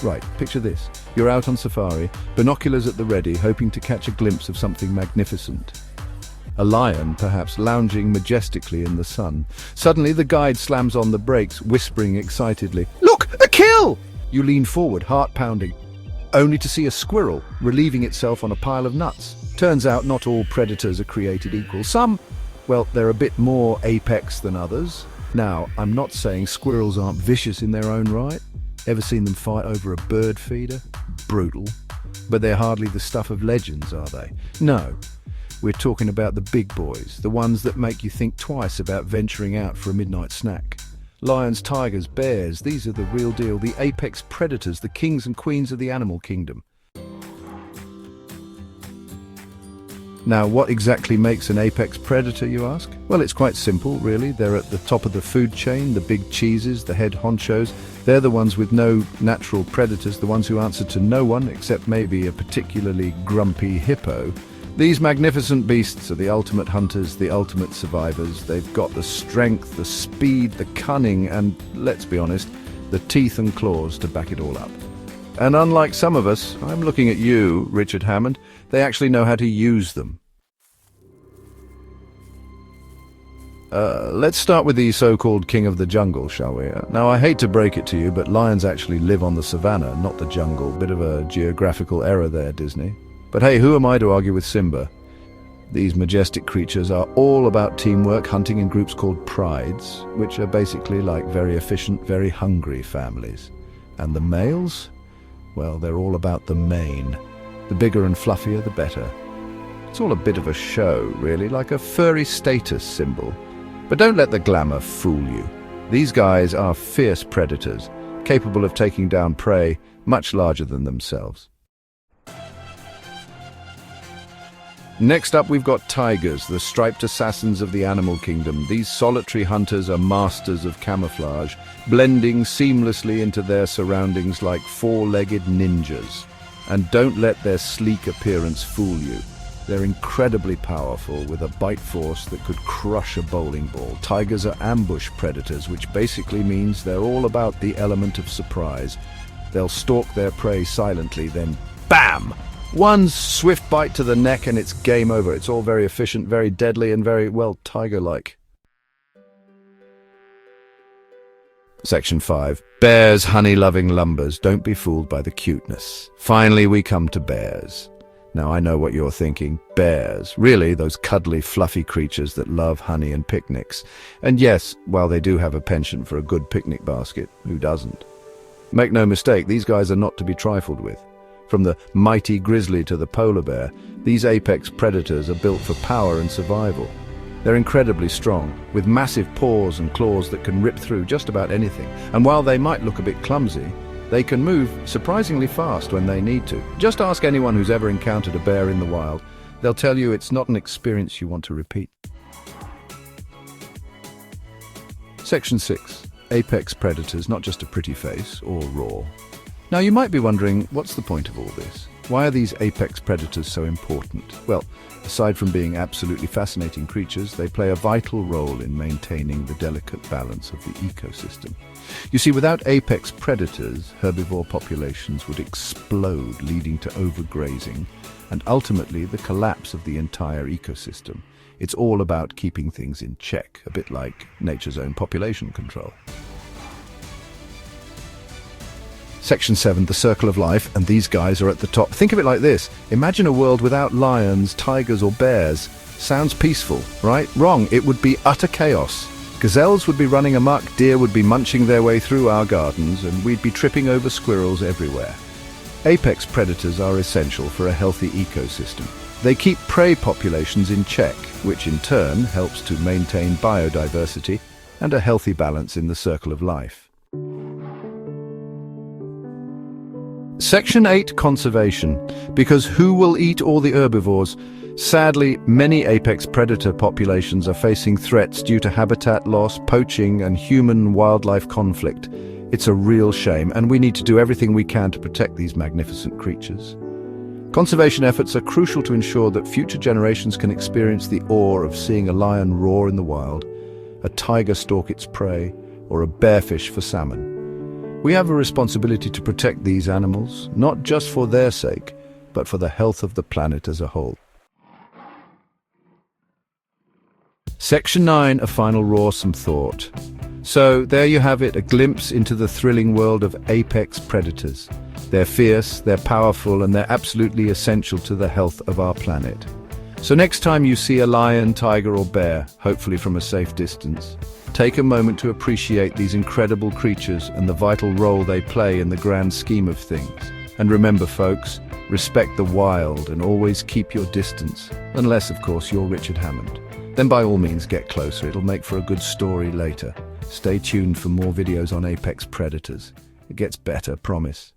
Right, picture this. You're out on safari, binoculars at the ready, hoping to catch a glimpse of something magnificent. A lion, perhaps, lounging majestically in the sun. Suddenly, the guide slams on the brakes, whispering excitedly, "Look, a kill!" You lean forward, heart pounding, only to see a squirrel relieving itself on a pile of nuts. Turns out not all predators are created equal. Some, well, they're a bit more apex than others. Now, I'm not saying squirrels aren't vicious in their own right. Ever seen them fight over a bird feeder? Brutal. But they're hardly the stuff of legends, are they? No. We're talking about the big boys, the ones that make you think twice about venturing out for a midnight snack. Lions, tigers, bears, these are the real deal, the apex predators, the kings and queens of the animal kingdom. Now, what exactly makes an apex predator, you ask? Well, it's quite simple, really. They're at the top of the food chain, the big cheeses, the head honchos. They're the ones with no natural predators, the ones who answer to no one, except maybe a particularly grumpy hippo. These magnificent beasts are the ultimate hunters, the ultimate survivors. They've got the strength, the speed, the cunning, and, let's be honest, the teeth and claws to back it all up. And unlike some of us, I'm looking at you, Richard Hammond, they actually know how to use them. Let's start with the so-called king of the jungle, shall we? Now, I hate to break it to you, but lions actually live on the savannah, not the jungle. Bit of a geographical error there, Disney. But hey, who am I to argue with Simba? These majestic creatures are all about teamwork, hunting in groups called prides, which are basically like very efficient, very hungry families. And the males? Well, they're all about the mane. The bigger and fluffier, the better. It's all a bit of a show, really, like a furry status symbol. But don't let the glamour fool you. These guys are fierce predators, capable of taking down prey much larger than themselves. Next up, we've got tigers, the striped assassins of the animal kingdom. These solitary hunters are masters of camouflage, blending seamlessly into their surroundings like four-legged ninjas. And don't let their sleek appearance fool you. They're incredibly powerful, with a bite force that could crush a bowling ball. Tigers are ambush predators, which basically means they're all about the element of surprise. They'll stalk their prey silently, then BAM! One swift bite to the neck and it's game over. It's all very efficient, very deadly, and very, well, tiger-like. Section 5. Bears, honey-loving lumbers. Don't be fooled by the cuteness. Finally, we come to bears. Now, I know what you're thinking. Bears. Really, those cuddly, fluffy creatures that love honey and picnics. And yes, while they do have a penchant for a good picnic basket, who doesn't? Make no mistake, these guys are not to be trifled with. From the mighty grizzly to the polar bear, these apex predators are built for power and survival. They're incredibly strong, with massive paws and claws that can rip through just about anything. And while they might look a bit clumsy, they can move surprisingly fast when they need to. Just ask anyone who's ever encountered a bear in the wild. They'll tell you it's not an experience you want to repeat. Section 6. Apex predators, not just a pretty face or raw. Now, you might be wondering, what's the point of all this? Why are these apex predators so important? Well, aside from being absolutely fascinating creatures, they play a vital role in maintaining the delicate balance of the ecosystem. You see, without apex predators, herbivore populations would explode, leading to overgrazing, and ultimately the collapse of the entire ecosystem. It's all about keeping things in check, a bit like nature's own population control. Section 7, the circle of life, and these guys are at the top. Think of it like this. Imagine a world without lions, tigers, or bears. Sounds peaceful, right? Wrong. It would be utter chaos. Gazelles would be running amok, deer would be munching their way through our gardens, and we'd be tripping over squirrels everywhere. Apex predators are essential for a healthy ecosystem. They keep prey populations in check, which in turn helps to maintain biodiversity and a healthy balance in the circle of life. Section 8, conservation. Because who will eat all the herbivores? Sadly, many apex predator populations are facing threats due to habitat loss, poaching, and human-wildlife conflict. It's a real shame, and we need to do everything we can to protect these magnificent creatures. Conservation efforts are crucial to ensure that future generations can experience the awe of seeing a lion roar in the wild, a tiger stalk its prey, or a bearfish for salmon. We have a responsibility to protect these animals, not just for their sake, but for the health of the planet as a whole. Section 9, a final raw some thought. So there you have it, a glimpse into the thrilling world of apex predators. They're fierce, they're powerful, and they're absolutely essential to the health of our planet. So next time you see a lion, tiger, or bear, hopefully from a safe distance, take a moment to appreciate these incredible creatures and the vital role they play in the grand scheme of things. And remember, folks, respect the wild and always keep your distance, unless, of course, you're Richard Hammond. Then by all means get closer, it'll make for a good story later. Stay tuned for more videos on apex predators. It gets better, promise.